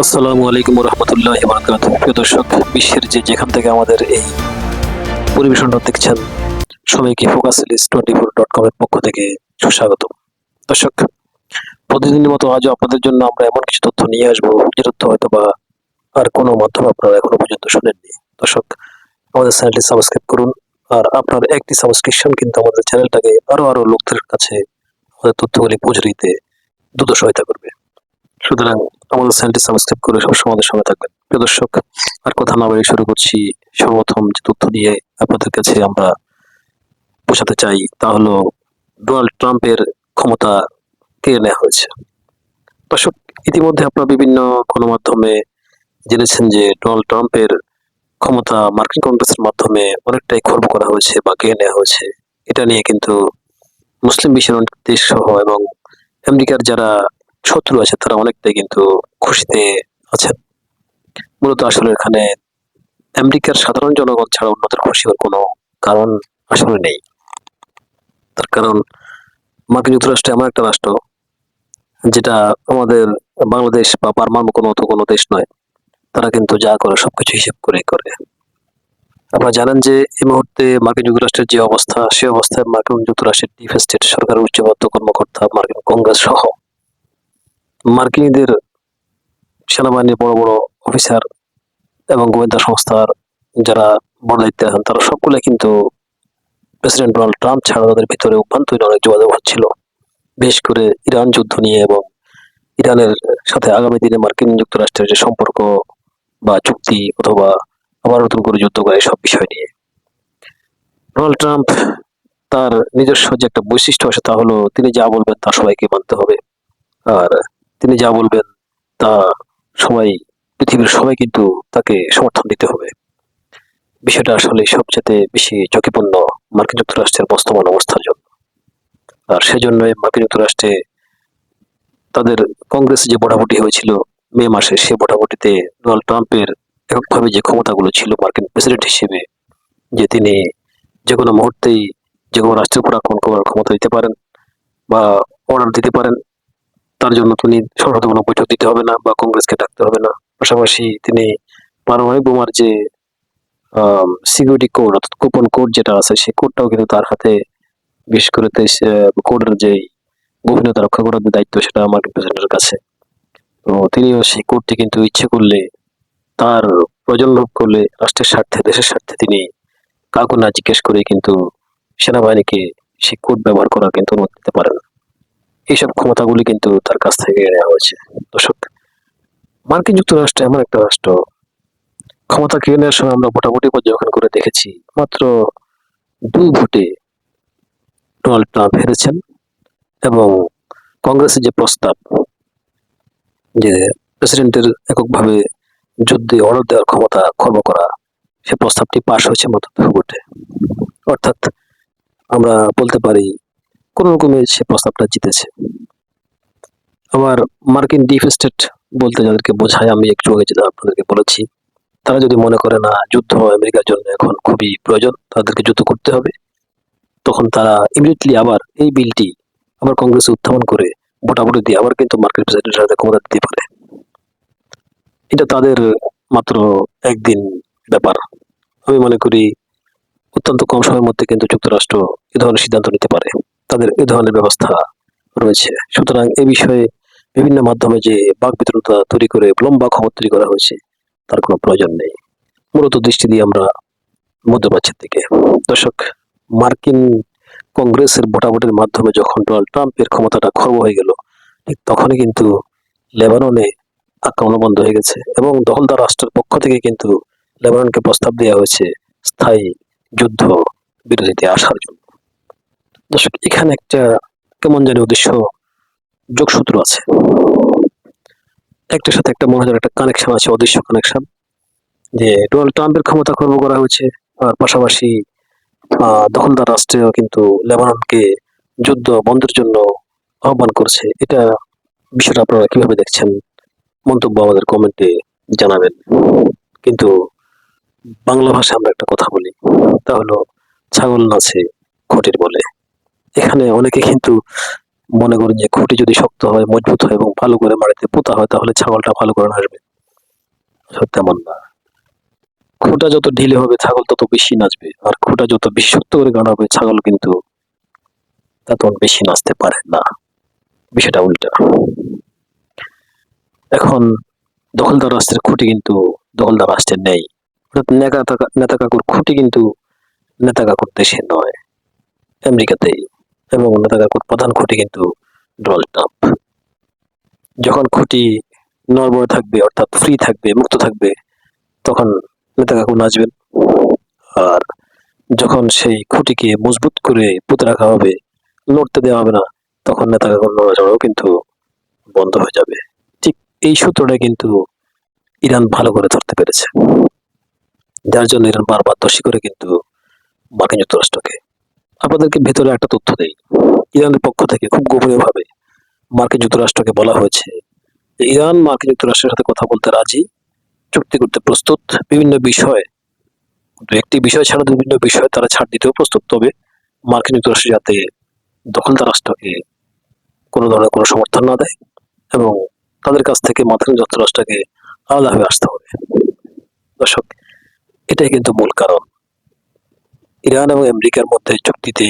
আসসালামু আলাইকুম রহমতুল্লাহি ওয়া বারাকাতুহু। প্রিয় দর্শক, বিশ্বের যেখান থেকে আমাদের এই পরিবেশনটা দেখছেন, সবাইকে focusList24.com এর পক্ষ থেকে সুস্বাগত। দর্শক, প্রতিদিনের মতো আজও আপনাদের জন্য আমরা এমন কিছু তথ্য নিয়ে আসবো যে তথ্য হয়তো বা আর কোনো মাধ্যমে আপনারা এখনো পর্যন্ত শুনেননি। দর্শক, আমাদের চ্যানেলটি সাবস্ক্রাইব করুন, আর আপনার একটি সাবস্ক্রিপশন কিন্তু আমাদের চ্যানেলটাকে আরো লোকদের কাছে আমাদের তথ্যগুলি পৌঁছে দিতে দ্রুত সহায়তা করবে। সুতরাং আমাদের চ্যানেলটি সাবস্ক্রাইব করে সবসময় আমাদের সঙ্গে থাকবেন। প্রিয় দর্শক, আর কথা না বাড়িয়ে শুরু করছি। সর্বপ্রথম যে তথ্য দিয়ে আপনাদের কাছে আমরা পৌঁছাতে চাই তা হলো ডোনাল্ড ট্রাম্পের ক্ষমতা কেড়ে নেওয়া হয়েছে। দর্শক, ইতিমধ্যে আপনারা বিভিন্ন গণমাধ্যমে জেনেছেন যে ডোনাল্ড ট্রাম্পের ক্ষমতা মার্কিন কংগ্রেসের মাধ্যমে অনেকটাই খর্ব করা হয়েছে বা কেড়ে নেওয়া হয়েছে। এটা নিয়ে কিন্তু মুসলিম বিশ্বের অনেক দেশ সহ এবং আমেরিকার যারা শত্রু আছে তারা অনেকটাই কিন্তু খুশিতে আছেন। মূলত আসলে এখানে আমেরিকার সাধারণ জনগণ ছাড়া অন্যদের খুশি হওয়ার কোনো কারণ আসলে নেই। তার কারণ মার্কিন যুক্তরাষ্ট্র এমন একটা রাষ্ট্র যেটা আমাদের বাংলাদেশ বা বার্মার কোনো দেশ নয়। তারা কিন্তু যা করে সবকিছু হিসেব করে করে। আপনারা জানেন যে এই মুহূর্তে মার্কিন যুক্তরাষ্ট্রের যে অবস্থা, সে অবস্থায় মার্কিন যুক্তরাষ্ট্রের ডিপ স্টেট সরকারের উচ্চপদস্থ কর্মকর্তা, মার্কিন কংগ্রেস সহ মার্কিনীদের সেনাবাহিনীর বড় বড় অফিসার এবং গোয়েন্দা সংস্থার যারা বড় দায়িত্বে আছেন তারা সকলে কিন্তু প্রেসিডেন্ট ডোনাল্ড ট্রাম্প ছাড়া তাদের ভিতরে অভ্যন্তরীণ অনেক যোগাযোগ হচ্ছিল, বিশেষ করে ইরান যুদ্ধ নিয়ে এবং ইরানের সাথে আগামী দিনে মার্কিন যুক্তরাষ্ট্রের যে সম্পর্ক বা চুক্তি অথবা আবার নতুন করে যুদ্ধ করা সব বিষয় নিয়ে। ডোনাল্ড ট্রাম্প তার নিজস্ব যে একটা বৈশিষ্ট্য আছে তা হলো তিনি যা বলবেন তা সবাইকে মানতে হবে, আর তিনি যা বলবেন তা পৃথিবীর সবাই কিন্তু তাকে সমর্থন দিতে হবে। বিষয়টা আসলে সবচেয়ে বেশি ঝুঁকিপূর্ণ মার্কিন যুক্তরাষ্ট্রের বর্তমান অবস্থার জন্য। আর সেজন্য মার্কিন যুক্তরাষ্ট্রে তাদের কংগ্রেসে যে ভোটাভুটি হয়েছিল মে মাসে, সে ভোটাভুটিতে ডোনাল্ড ট্রাম্পের এককভাবে যে ক্ষমতাগুলো ছিল মার্কিন প্রেসিডেন্ট হিসেবে, যে তিনি যে কোনো মুহূর্তেই যে কোনো রাষ্ট্রের উপর আক্রমণ করার ক্ষমতা দিতে পারেন বা অর্ডার দিতে পারেন, তার জন্য তিনি সংসদে কোনো বৈঠক দিতে হবে না বা কংগ্রেসকে ডাকতে হবে না। পাশাপাশি তিনি পারমাণবিক বোমার যে সিকিউরিটি কোড অর্থাৎ গোপন কোড যেটা আছে, সেই কোডটাও কিন্তু তার হাতে, বিশেষ করে কোডের যে গোপনীয়তা রক্ষা করার যে দায়িত্ব সেটা মার্কিন প্রেসিডেন্টের কাছে। তো তিনিও সেই কোডটি কিন্তু ইচ্ছে করলে, তার প্রয়োজন ভোগ করলে, রাষ্ট্রের স্বার্থে, দেশের স্বার্থে তিনি কাউকে না জিজ্ঞেস করে কিন্তু সেনাবাহিনীকে সেই কোড ব্যবহার করার কিন্তু অনুমতি দিতে পারেন। এইসব ক্ষমতাগুলি কিন্তু তার কাছ থেকে নেওয়া হয়েছে। দর্শক, মার্কিন যুক্তরাষ্ট্র এমন একটা রাষ্ট্র, ক্ষমতা কেড়ে নেওয়ার সময় আমরা ভোটাভুটি পর্যবেক্ষণ করে দেখেছি, মাত্র 2 ভোটে ডোনাল্ড ট্রাম্প হেরেছেন এবং কংগ্রেসের যে প্রস্তাব যে প্রেসিডেন্টের এককভাবে যুদ্ধে অর্ডার দেওয়ার ক্ষমতা খর্ব করা, সে প্রস্তাবটি পাশ হয়েছে মাত্র 2 ভোটে। অর্থাৎ আমরা বলতে পারি কোন রকমে সে প্রস্তাবটা জিতেছে। আবার মার্কিন ডিপ স্টেট বলতে যাদেরকে বোঝায়, আমি একটু আগে যেটা আপনাদেরকে বলেছি, তারা যদি মনে করে না যুদ্ধ আমেরিকার জন্য এখন খুবই প্রয়োজন, তাদেরকে যুদ্ধ করতে হবে, তখন তারা ইমিডিয়েটলি আবার এই বিলটি আবার কংগ্রেসে উত্থাপন করে ভোটাভুটি দিয়ে আবার কিন্তু মার্কিন প্রেসিডেন্টের সাথে ক্ষমতা দিতে পারে। এটা তাদের মাত্র একদিন ব্যাপার। আমি মনে করি অত্যন্ত কম সময়ের মধ্যে কিন্তু যুক্তরাষ্ট্র এ ধরনের সিদ্ধান্ত নিতে পারে, তাদের এ ধরনের ব্যবস্থা রয়েছে। সুতরাং এ বিষয়ে বিভিন্ন মাধ্যমে যে বাকবিতণ্ডতা তৈরি করে লম্বা খবর তৈরি করা হয়েছে তার কোনো প্রয়োজন নেই। মূলত দৃষ্টি দিয়ে আমরা মধ্যপ্রাচ্যের দিকে। দর্শক, মার্কিন কংগ্রেসের ভোটাভুটির মাধ্যমে যখন ডোনাল্ড ট্রাম্পের ক্ষমতাটা খর্ব হয়ে গেল, ঠিক তখনই কিন্তু লেবাননে আক্রমণ বন্ধ হয়ে গেছে এবং দখলদার রাষ্ট্রের পক্ষ থেকে কিন্তু লেবাননকে প্রস্তাব দেওয়া হয়েছে স্থায়ী যুদ্ধ বিরতিতে আসার জন্য। দর্শক, এখানে একটা কেমন জানি উদ্দেশ্য যোগসূত্র আছে, একটার সাথে একটা মনে হয় একটা কানেকশন আছে, অদৃশ্য কানেকশন, যে ডোনাল্ড ট্রাম্পের ক্ষমতা খর্ব করা হয়েছে আর পাশাপাশি দখলদার রাষ্ট্রেও কিন্তু লেবাননকে যুদ্ধ বন্ধের জন্য আহ্বান করছে। এটা বিষয়টা আপনারা কিভাবে দেখছেন মন্তব্য আমাদের কমেন্টে জানাবেন। কিন্তু বাংলা ভাষায় আমরা একটা কথা বলি, তা হলো ছাগল নাচে খুঁটির বলে। এখানে অনেকে কিন্তু মনে করেন যে খুঁটি যদি শক্ত হয়, মজবুত হয় এবং ভালো করে মাটিতে পোঁতা হয়, তাহলে ছাগলটা ভালো করে নাচবে। তেমন না। খুঁটা যত ঢিলে হবে ছাগল তত বেশি নাচবে, আর খুঁটা যত বেশি শক্ত করে গাড়া হবে ছাগল কিন্তু তত বেশি নাচতে পারে না। বিষয়টা উল্টা। এখন দখলদার রাষ্ট্রের খুঁটি কিন্তু দখলদার রাষ্ট্রের নেই। অর্থাৎ নেতা কাকুর খুঁটি কিন্তু নেতা কাকুর দেশে নয়, আমেরিকাতেই। এবং নেতা কাকুর প্রধান খুঁটি কিন্তু ডোনাল্ড ট্রাম্প। যখন খুঁটি নড়বড়ে থাকবে, অর্থাৎ ফ্রি থাকবে, মুক্ত থাকবে, তখন নেতা কাকু নাচবেন। আর যখন সেই খুঁটিকে মজবুত করে পুঁতে রাখা হবে, নড়তে দেওয়া হবে না, তখন নেতা কাকুর নড়াচড়াও কিন্তু বন্ধ হয়ে যাবে। ঠিক এই সূত্রটা কিন্তু ইরান ভালো করে ধরতে পেরেছে, যার জন্য ইরান বারবার দোষী করে কিন্তু মার্কিন যুক্তরাষ্ট্রকে। আপনাদেরকে ভেতরে একটা তথ্য দেই, ইরানের পক্ষ থেকে খুব গোপনীয়ভাবে মার্কিন যুক্তরাষ্ট্রকে বলা হয়েছে যে ইরান মার্কিন যুক্তরাষ্ট্রের সাথে কথা বলতে রাজি, চুক্তি করতে প্রস্তুত, বিভিন্ন বিষয়ে, একটি বিষয় ছাড়া বিভিন্ন বিষয়ে তারা ছাড় দিতেও প্রস্তুত, তবে মার্কিন যুক্তরাষ্ট্র যাতে দখলদার রাষ্ট্রকে কোনো ধরনের কোনো সমর্থন না দেয় এবং তাদের কাছ থেকে মার্কিন যুক্তরাষ্ট্রকে আলাদাভাবে আসতে হবে। দর্শক, এটাই কিন্তু মূল কারণ ইরান এবং আমেরিকার মধ্যে চুক্তিতে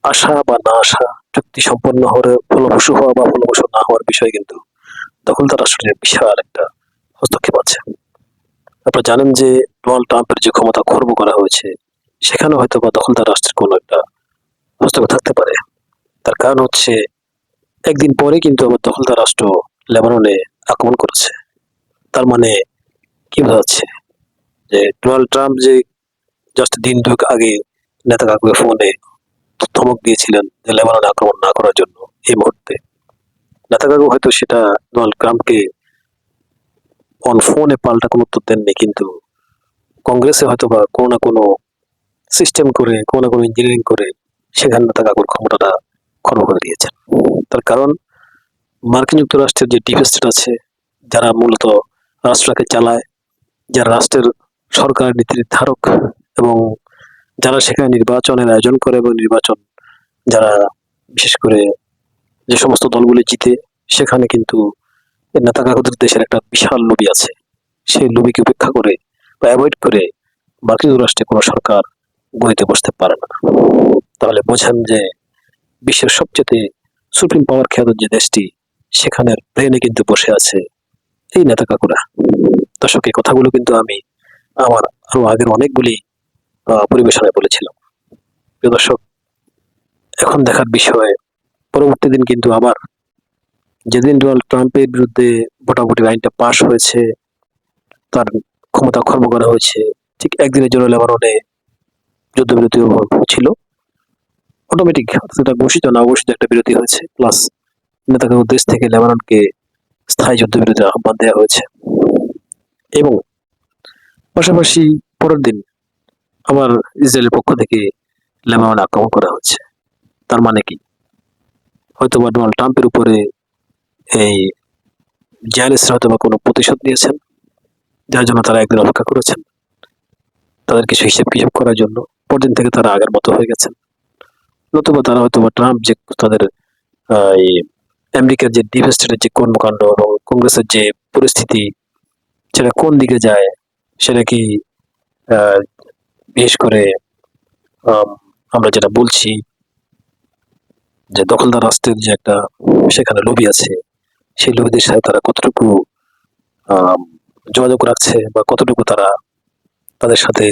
আসা বা না আসা, চুক্তি সম্পন্ন হওয়ার ফলপ্রসূ হওয়া বা ফলপ্রসূ না হওয়ার বিষয়ে কিন্তু দখলদার রাষ্ট্রের বিশাল একটা হস্তক্ষেপ আছে। আপনারা জানেন যে ডোনাল্ড ট্রাম্পের যে ক্ষমতা খর্ব করা হয়েছে, সেখানে হয়তো বা দখলদার রাষ্ট্রের কোনো একটা হস্তক্ষেপ থাকতে পারে। তার কারণ হচ্ছে একদিন পরে কিন্তু আবার দখলদার রাষ্ট্র লেবাননে আক্রমণ করেছে। তার মানে কি বোঝা যাচ্ছে যে ডোনাল্ড ট্রাম্প যে জাস্ট দিন দুয়েক আগে নেতা কাকুকে ফোনে ধমক দিয়েছিলেন যে লেবাননে আক্রমণ না করার জন্য, এই মুহূর্তে নেতা কাকু হয়তো সেটা ডোনাল্ড ট্রাম্পকে অন ফোনে পাল্টা কোনো উত্তর দেননি, কিন্তু কংগ্রেসে হয়তো বা কোনো না কোনো সিস্টেম করে, কোনো না কোনো ইঞ্জিনিয়ারিং করে সেখানে নেতা কাকুর ক্ষমতাটা খর্ব করে দিয়েছেন। তার কারণ মার্কিন যুক্তরাষ্ট্রের যে ডিপ স্টেট আছে, যারা মূলত রাষ্ট্রকে চালায়, যারা রাষ্ট্রের সরকার নীতি নির্ধারক এবং যারা সেখানে নির্বাচনের আয়োজন করে এবং নির্বাচন যারা বিশেষ করে যে সমস্ত দলগুলি জিতে, সেখানে কিন্তু নেতা কাকুদের দেশের একটা বিশাল লবি আছে। সেই লবিকে উপেক্ষা করে বা অ্যাভয়েড করে মার্কিন যুক্তরাষ্ট্রে কোনো সরকার গড়িতে বসতে পারে না। তাহলে বোঝেন যে বিশ্বের সবচেয়ে সুপ্রিম পাওয়ার খ্যাত যে দেশটি, সেখানের ব্রেনে কিন্তু বসে আছে এই নেতা কাকুরা। দর্শক, এই কথাগুলো কিন্তু আমি আমার আরো আগের অনেকগুলি পরিবেশনায় বলেছিলাম। প্রিয় দর্শক, এখন দেখার বিষয় পরবর্তী দিন কিন্তু আবার যেদিন ডোনাল্ড ট্রাম্পের বিরুদ্ধে ভোটাভুটির আইনটা পাশ হয়েছে, তার ক্ষমতা খর্ব করা হয়েছে, ঠিক একদিনের জন্য লেবাননে যুদ্ধবিরতি ছিল, অটোমেটিক, সেটা ঘোষিত না ঘোষিত একটা বিরতি হয়েছে, প্লাস নেতাকাকুর দেশ থেকে লেবাননকে স্থায়ী যুদ্ধবিরতির আহ্বান দেওয়া হয়েছে। এবং পাশাপাশি পরের দিন আবার ইসরায়েলের পক্ষ থেকে লেবাননে আক্রমণ করা হচ্ছে। তার মানে কি, হয়তো বা ডোনাল্ড ট্রাম্পের উপরে এই জায়নিস্টরা হয়তো বা কোনো প্রতিশোধ নিয়েছেন, যার জন্য তারা একদিন অপেক্ষা করেছেন তাদের কিছু হিসেব কিসেব করার জন্য। পরদিন থেকে তারা আগের মতো হয়ে গেছেন, নতুবা তারা হয়তো বা ট্রাম্প যে তাদের এই আমেরিকার যে ডিপ স্টেটের যে কর্মকাণ্ড এবং কংগ্রেসের যে পরিস্থিতি, সেটা কোন দিকে যায়, সেটা কি বিশেষ করে আমরা যেটা বলছি যে দখলদার রাষ্ট্রের যে একটা সেখানে লবি আছে, সেই লবিদের সাথে তারা কতটুকু যোগাযোগ রাখছে বা কতটুকু তারা তাদের সাথে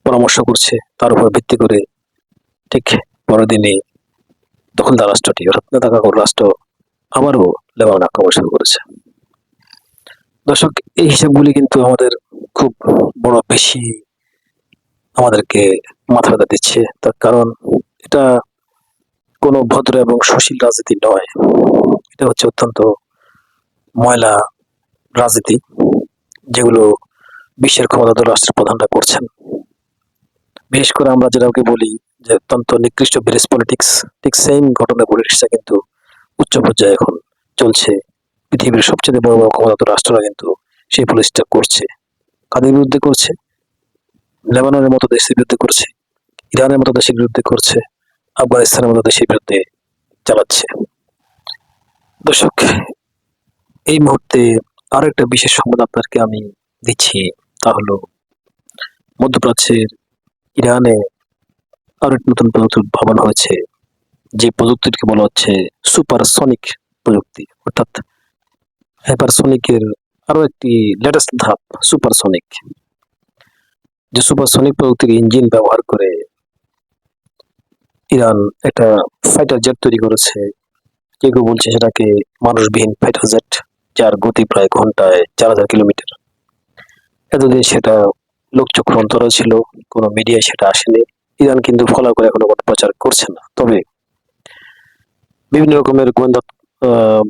পরামর্শ করছে, তার উপর ভিত্তি করে ঠিক পরের দিনে দখলদার রাষ্ট্রটি, অর্থাৎ নেতা কাকুর রাষ্ট্র, আবারও লেবানন আক্রমণ শুরু করেছে। দর্শক, এই হিসাবগুলি কিন্তু আমাদের খুব বড় বেশি আমাদেরকে মাথা ব্যথা দিচ্ছে। তার কারণ এটা কোনো ভদ্র এবং সুশীল রাজনীতি নয়, এটা হচ্ছে অত্যন্ত ময়লা রাজনীতি, যেগুলো বিশ্বের ক্ষমতাধর রাষ্ট্রের প্রধানরা করছেন। বিশেষ করে আমরা যেটাকে বলি যে অত্যন্ত নিকৃষ্ট ব্রিজ পলিটিক্স, ঠিক সেম ঘটনা পলিটিক্সটা কিন্তু উচ্চ পর্যায়ে এখন চলছে। পৃথিবীর সবচেয়ে বড় বড় ক্ষমতাধর রাষ্ট্ররা কিন্তু সেই পলিটিক্সটা করছে। কাদের বিরুদ্ধে করছে? লেবাননের মতো দেশের বিরুদ্ধে করছে, ইরানের মতো দেশের বিরুদ্ধে করছে, আফগানিস্তানের মতো দেশের বিরুদ্ধে চালাচ্ছে। দর্শক, এই মুহূর্তে আরো একটা বিশেষ সংবাদ আপনাদেরকে আমি দিচ্ছি, তা হলো মধ্যপ্রাচ্যের ইরানে আরো একটা নতুন প্রযুক্তি উদ্ভাবন হয়েছে, যে প্রযুক্তিটিকে বলা হচ্ছে সুপারসনিক প্রযুক্তি, অর্থাৎ হাইপারসনিকের আরো একটি লেটেস্ট ধাপ সুপারসনিক। যে সুপারসনিক প্রযুক্তির ইঞ্জিন ব্যবহার করে ইরান একটা ফাইটার জেট তৈরি করেছে। কেউ কেউ বলছে সেটাকে মানুষবিহীন ফাইটার জেট, যার গতি প্রায় ঘন্টায় 4000 কিলোমিটার। এতদিন সেটা লোকচক্ষুর অন্তরা ছিল, কোনো মিডিয়ায় সেটা আসেনি। ইরান কিন্তু ফলো করে এখনো কোনো প্রচার করছে না। তবে বিভিন্ন রকমের গোয়েন্দা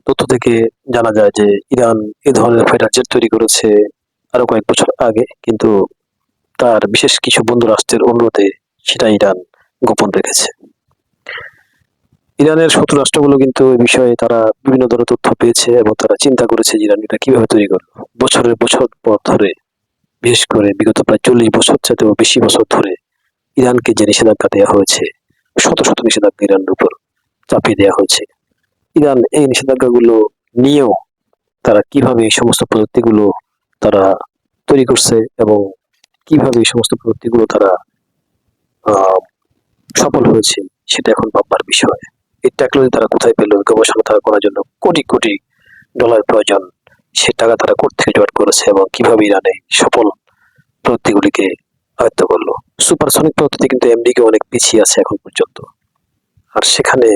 তথ্য থেকে জানা যায় যে ইরান এ ধরনের ফাইটার জেট তৈরি করেছে আরো কয়েক বছর আগে, কিন্তু তার বিশেষ কিছু বন্ধু রাষ্ট্রের অনুরোধে সেটা ইরান গোপন রেখেছে। ইরানের শত্রু রাষ্ট্রগুলো কিন্তু এই বিষয়ে তারা বিভিন্ন ধরনের তথ্য পেয়েছে এবং তারা চিন্তা করেছে যে ইরান এটা কিভাবে তৈরি করলো। বছরের বছর পর ধরে, বিশেষ করে বিগত প্রায় 40 বছর চাইতেও বেশি বছর ধরে ইরানকে যে নিষেধাজ্ঞা দেওয়া হয়েছে, শত শত নিষেধাজ্ঞা ইরানের উপর চাপিয়ে দেওয়া হয়েছে, ইরান এই নিষেধাজ্ঞাগুলো নিয়েও তারা কিভাবে এই সমস্ত প্রযুক্তিগুলো তারা তৈরি করছে এবং কিভাবে এই সমস্ত প্রযুক্তিগুলো তারা সফল হয়েছে, সেটা এখন ভাববার বিষয়। এই টেকনোলজি তারা কোথায় পেল, গবেষণা তারা করার জন্য কোটি কোটি ডলার প্রয়োজন, সে টাকা তারা কোত্থেকে জোগাড় করেছে এবং কিভাবে ইরানে সফল প্রযুক্তিগুলিকে আয়ত্ত করলো। সুপারসনিক পদ্ধতি কিন্তু এমডিকে অনেক পিছিয়ে আছে এখন পর্যন্ত, আর সেখানে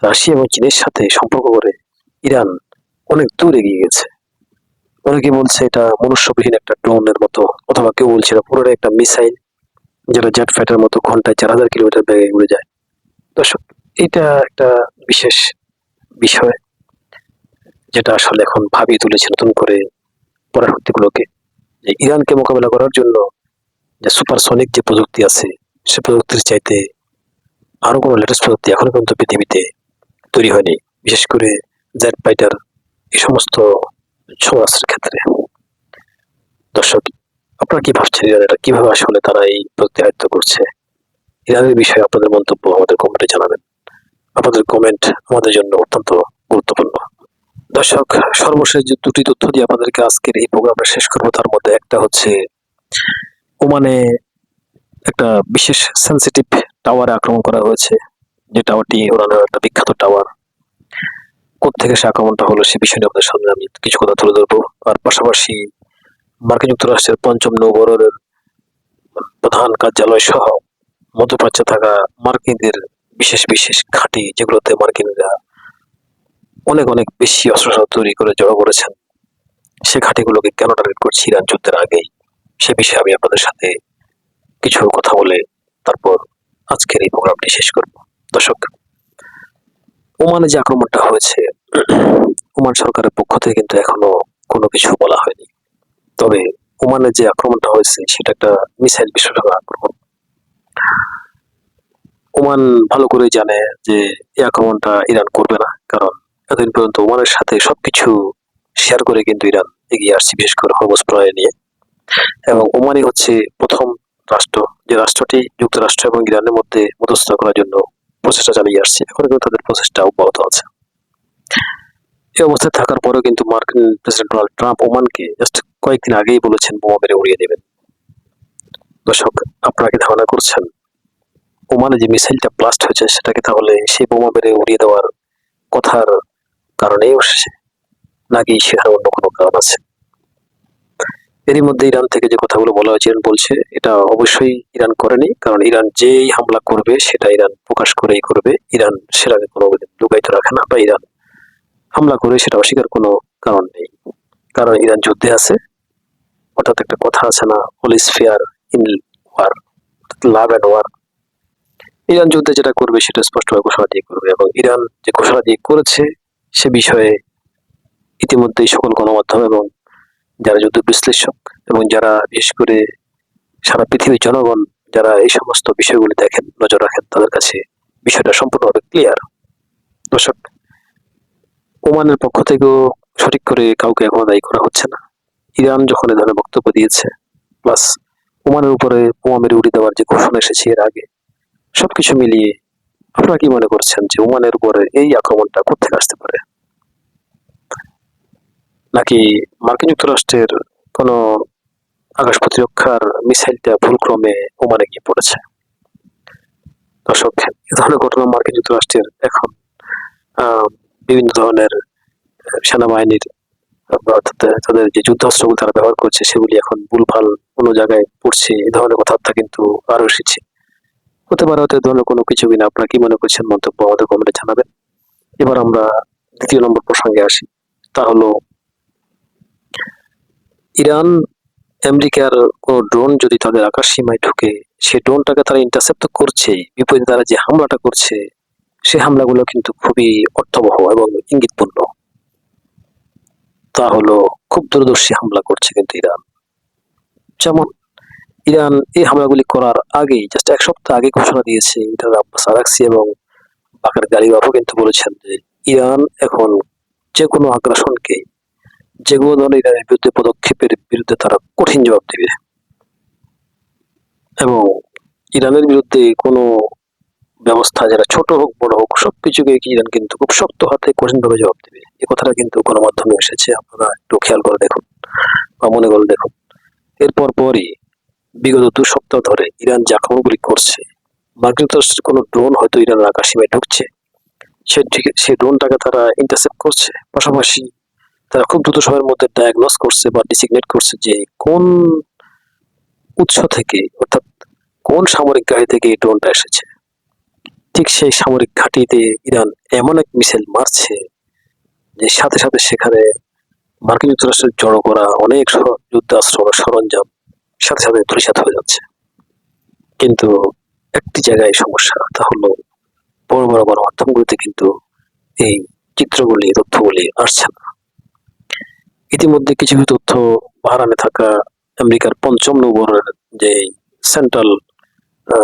রাশিয়া এবং চীনের সাথে সম্পর্ক করে ইরান অনেক দূর এগিয়ে গেছে। অনেকে বলছে এটা মনুষ্যবিহীন একটা ড্রোনের মতো, অথবা কেউ বলছে এটা পুরোটাই একটা মিসাইল, যেটা জেট ফাইটার মতো ঘন্টায় 4000 কিলোমিটার বেগে উড়ে যায়। দর্শক, এটা একটা বিশেষ বিষয় যেটা আসলে এখন ভাবিয়ে তুলেছে নতুন করে পরাশক্তিগুলোকে, যে ইরানকে মোকাবেলা করার জন্য যে সুপারসনিক যে প্রযুক্তি আছে, সে প্রযুক্তির চাইতে আরো কোনো লেটেস্ট প্রযুক্তি এখনো পর্যন্ত পৃথিবীতে তৈরি হয়নি, বিশেষ করে জেট ফাইটার এই সমস্ত সমরাস্ত্রের ক্ষেত্রে। দর্শক, আপনারা কি ভাবছেন ইরান এটা কিভাবে আসলে তারা এই প্রযুক্তি আয়ত্ত করছে? ইরানের বিষয়ে আপনাদের মন্তব্য আমাদের কমেন্টে জানাবেন। আপনাদের কমেন্ট আমাদের জন্য অত্যন্ত গুরুত্বপূর্ণ। দর্শক, সর্বশেষ যে দুটি তথ্য দিয়ে আপনাদেরকে আজকের এই প্রোগ্রামটা শেষ করবো, তার মধ্যে একটা হচ্ছে ওমানে একটা বিশেষ সেন্সিটিভ টাওয়ারে আক্রমণ করা হয়েছে, যে টাওয়ারটি ওরানের একটা বিখ্যাত টাওয়ার। কোত্থেকে সে আক্রমণটা হলো সে বিষয়ে আপনাদের সামনে আমি কিছু কথা তুলে ধরবো। আর পাশাপাশি মার্কিন যুক্তরাষ্ট্রের ৫ম নৌবহরের প্রধান কার্যালয় সহ মধ্যপ্রাচ্যে থাকা মার্কিনদের বিশেষ বিশেষ ঘাঁটি, যেগুলোতে মার্কিনরা অনেক অনেক বেশি অস্ত্রশস্ত্র তৈরি করে জড়ো করেছেন, সে ঘাঁটিগুলোকে কেন টার্গেট করছে ইরান যুদ্ধের আগেই, সে বিষয়ে আমি আপনাদের সাথে কিছু কথা বলে তারপর আজকের এই প্রোগ্রামটি শেষ করব। দর্শক, ওমানে যে আক্রমণটা হয়েছে, ওমান সরকারের পক্ষ থেকে কিন্তু এখনো কোনো কিছু বলা হয়নি। তবে ওমানে যে আক্রমণটা হয়েছে সেটা একটা মিসাইল বিস্ফোরক আক্রমণ। ওমান ভালো করে জানে যে এই আক্রমণটা ইরান করবে না, কারণ এতদিন পর্যন্ত ওমানের সাথে সবকিছু শেয়ার করে কিন্তু ইরান এগিয়ে আসছে, বিশেষ করে হরমুজ প্রণালী নিয়ে। এবং ওমানই হচ্ছে প্রথম রাষ্ট্র, যে রাষ্ট্রটি যুক্তরাষ্ট্র এবং ইরানের মধ্যে মধ্যস্থতা করার জন্য প্রচেষ্টা চালিয়ে আসছে। এখন কিন্তু তাদের প্রচেষ্টা অব্যাহত আছে। এই অবস্থায় থাকার পরেও কিন্তু মার্কিন প্রেসিডেন্ট ডোনাল্ড ট্রাম্প ওমানকে জাস্ট কয়েকদিন আগেই বলেছেন বোমা মেরে উড়িয়ে দেবেন। দর্শক, আপনারা কি ধারণা করছেন ওমানে যে মিসাইলটা ব্লাস্ট হয়েছে সেটাকে তাহলে সেই বোমা মেরে উড়িয়ে দেওয়ার কথার কারণেই এসেছে, নাকি সেখানে অন্য কোনো কারণ আছে? এরই মধ্যে ইরান থেকে যে কথাগুলো বলা হয়েছে, ইরান বলছে এটা অবশ্যই ইরান করেনি, কারণ ইরান যেই হামলা করবে সেটা ইরান প্রকাশ করেই করবে। ইরান সেটাকে কোনো লুকায়িত রাখে না, বা ইরান হামলা করে সেটা অস্বীকার কোনো কারণ নেই, কারণ ইরান যুদ্ধে আছে। অর্থাৎ একটা কথা আছে না, all is fair in war, love and war. Iran যুদ্ধে যেটা করবে সেটা স্পষ্টভাবে ঘোষণা দিয়ে করবে, এবং ইরান যে ঘোষণা দিয়ে করেছে সে বিষয়ে ইতিমধ্যেই সকল গণমাধ্যম এবং যারা যুদ্ধ বিশ্লেষক এবং যারা বিশেষ করে সারা পৃথিবীর জনগণ যারা এই সমস্ত বিষয়গুলি দেখেন, নজর রাখেন, তাদের কাছে বিষয়টা সম্পূর্ণভাবে ক্লিয়ার। দর্শক, ওমানের পক্ষ থেকেও সঠিক করে কাউকে এখনো দায়ী করা হচ্ছে না। ইরান যখন এ ধরনের বক্তব্য দিয়েছে, প্লাস ওমানের উপরে বোমা মেরে উড়িয়ে দেওয়ার যে ঘোষণা এসেছে এর আগে, সবকিছু মিলিয়ে আপনারা কি মনে করছেন যে ওমানের উপরে এই আক্রমণটা কোথেকে আসতে পারে? নাকি মার্কিন যুক্তরাষ্ট্রের কোনো আকাশ প্রতিরক্ষার মিসাইলটা ভুলক্রমে ওমানে গিয়ে পড়েছে। দর্শক, এ ধরনের ঘটনা মার্কিন যুক্তরাষ্ট্রের এখন বিভিন্ন ধরনের সেনাবাহিনীর তাদের যে যুদ্ধাস্ত্রগুলো তারা ব্যবহার করছে সেগুলি এখন ভুলভাল কোনো জায়গায় পড়ছে, এই ধরনের কথাবার্তা কিন্তু আরো এসেছে। হতে পারে হয়তো ধরনের কোনো কিছু কিনা। আপনারা কি মনে করছেন মন্তব্য আমাদের কমেন্টে জানাবেন। এবার আমরা দ্বিতীয় নম্বর প্রসঙ্গে আসি, তা হলো ইরান আমেরিকার কোন ড্রোন যদি তাদের আকাশ সীমায় ঢুকে, সেই ড্রোনটাকে তারা ইন্টারসেপ্ট করছে, বিপরীতে তারা যে হামলাটা করছে সে হামলাগুলো কিন্তু খুবই অর্থবহ এবং ইঙ্গিতপূর্ণ। তা হলো খুব দূরদর্শী হামলা করছে কিন্তু ইরান। যেমন ইরান এই হামলাগুলি করার আগেই জাস্ট এক সপ্তাহ আগে ঘোষণা দিয়েছে, ইরান আব্বাস আরাকচি এবং বাকার গালিবাফও কিন্তু বলেছেন যে ইরান এখন যে কোনো আগ্রাসনকে, যে কোনো ধরনের ইরানের বিরুদ্ধে পদক্ষেপের বিরুদ্ধে তারা কঠিন জবাব দেবে এবং ইরানের বিরুদ্ধে কোনো ব্যবস্থা যারা ছোট হোক বড় হোক সবকিছুকে ইরান কিন্তু খুব শক্ত হাতে কঠিনভাবে জবাব দেবে। এই কথাটা কিন্তু গণমাধ্যমে এসেছে, আপনারা একটু খেয়াল করে দেখুন বা মনে করে দেখুন। এরপর পরই বিগত 2 সপ্তাহ ধরে ইরান যে আক্রমণগুলি করছে, মার্কিন যুক্তরাষ্ট্রের কোনো ড্রোন হয়তো ইরানের আকাশসীমায় ঢুকছে, সেই ড্রোনটাকে তারা ইন্টারসেপ্ট করছে। পাশাপাশি তারা খুব দ্রুত সময়ের মধ্যে ডায়াগনোস করছে বা ডিসিগনেট করছে যে কোন উৎস থেকে, অর্থাৎ কোন সামরিক ঘাঁটি থেকে এই ড্রোনটা এসেছে। ঠিক সেই সামরিক ঘাঁটিতে ইরান এমন এক মিসাইল মারছে যে সাথে সাথে সেখানে মার্কিন যুক্তরাষ্ট্রের জড়ো করা অনেক যুদ্ধাস্ত্র সরঞ্জাম সাথে সাথে ধূলিসাৎ হয়ে যাচ্ছে। কিন্তু একটি জায়গায় সমস্যা, তা হলো বড় বড় গণমাধ্যমগুলিতে কিন্তু এই চিত্রগুলি, তথ্যগুলি আসছে না। ইতিমধ্যে কিছু কিছু তথ্য বাহরানে থাকা আমেরিকার 5ম নৌবহরের যে সেন্ট্রাল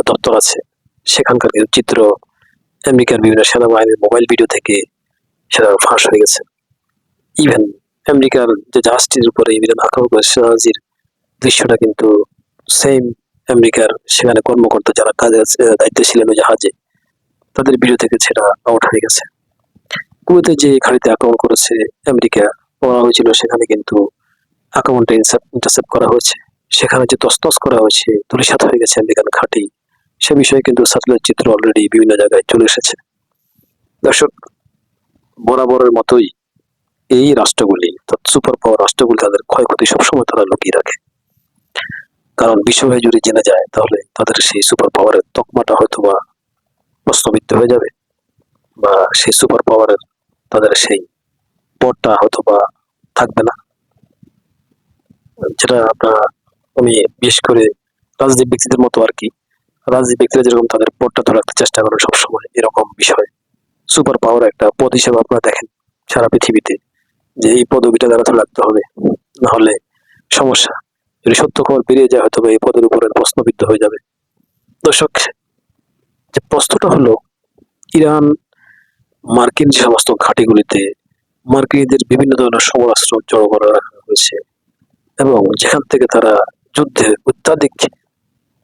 দপ্তর আছে সেখানকার কিছু চিত্র আমেরিকার বিভিন্ন সেনাবাহিনীর মোবাইল ভিডিও থেকে সেটা ফাঁস হয়ে গেছে। ইভেন আমেরিকার যে জাহাজটির উপরে ইরান আক্রমণ করে জাহাজের দৃশ্যটা কিন্তু সেম আমেরিকার সেখানে কর্মকর্তা যারা কাজে দায়িত্বে ছিলেন ওই জাহাজে, তাদের ভিডিও থেকে সেটা আউট হয়ে গেছে। কুয়েতে যে ঘাঁটিতে আক্রমণ করেছে আমেরিকা, বলা হয়েছিল সেখানে কিন্তু আক্রমণটা ইন্টারসেপ্ট করা হয়েছে, সেখানে যে তছনছ করা হয়েছে, ধূলিসাৎ হয়ে গেছে আমেরিকান ঘাঁটি, সে বিষয়ে কিন্তু স্যাটেলাইট চিত্র অলরেডি বিভিন্ন জায়গায় চলে এসেছে। দর্শক, বরাবরের মতোই এই রাষ্ট্রগুলি, সুপার পাওয়ার রাষ্ট্রগুলি তাদের ক্ষয়ক্ষতি সবসময় তারা লুকিয়ে রাখে, কারণ বিশ্বভাবে যদি জেনে যায় তাহলে তাদের সেই সুপার পাওয়ারের তকমাটা হয়তোবা প্রশ্নবিদ্ধ হয়ে যাবে, বা সেই সুপার পাওয়ারের তাদের সেই পদটা হয়তোবা থাকবে না। যেটা আমি বিশেষ করে রাজনৈতিক ব্যক্তিদের মতো আর কি, রাজনৈতিক ব্যক্তিরা যেরকম তাদের পদটা ধরে রাখতে চেষ্টা করেন সবসময়, এরকম বিষয় সুপার পাওয়ার একটা পদ হিসেবে আপনারা দেখেন সারা পৃথিবীতে, যে এই পদবিটা তারা ধরে রাখতে হবে, নাহলে সমস্যা। যদি সত্য খবর বেরিয়ে যায় হয়তো এই পদের উপরে প্রশ্নবিদ্ধ হয়ে যাবে। দর্শক, যে প্রশ্নটা হলো ইরান মার্কিন যে সমস্ত ঘাঁটিগুলিতে মার্কিনীদের বিভিন্ন ধরনের সমরাস্ত্র জড়ো করে রাখা হয়েছে এবং যেখান থেকে তারা যুদ্ধে অত্যাধিক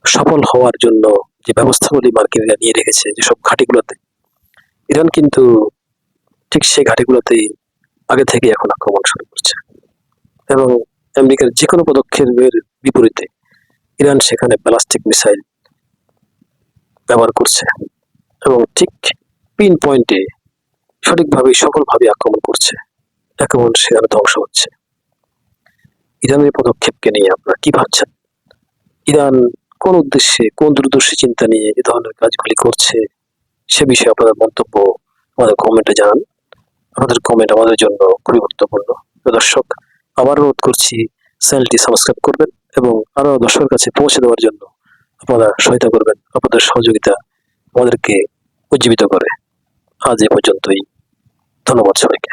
সফল হওয়ার জন্য যে ব্যবস্থাগুলি মার্কিনীরা নিয়ে রেখেছে যেসব ঘাঁটিগুলোতে, ইরান কিন্তু ঠিক সেই ঘাঁটিগুলোতেই আগে থেকে এখন আক্রমণ শুরু করছে এবং আমেরিকার যে কোনো পদক্ষেপের বিপরীতে ইরান সেখানে ব্যালিস্টিক মিসাইল ব্যবহার করছে এবং ঠিক পিন পয়েন্টে সঠিকভাবে সফলভাবে আক্রমণ করছে, আক্রমণ সেখানে ধ্বংস হচ্ছে। ইরানের পদক্ষেপকে নিয়ে আপনারা কি ভাবছেন? ইরান কোন উদ্দেশ্যে, কোন দূরদর্শী চিন্তা নিয়ে এ ধরনের কাজগুলি করছে, সে বিষয়ে আপনাদের মন্তব্য আমাদের কমেন্টে জানান। আপনাদের কমেন্ট আমাদের জন্য খুবই গুরুত্বপূর্ণ। দর্শক, আবার অনুরোধ করছি চ্যানেলটি সাবস্ক্রাইব করবেন এবং আরো দর্শকের কাছে পৌঁছে দেওয়ার জন্য আপনারা সহায়তা করবেন। আপনাদের সহযোগিতা আমাদেরকে উজ্জীবিত করে। আজ এ পর্যন্তই। ধন্যবাদ সবাইকে।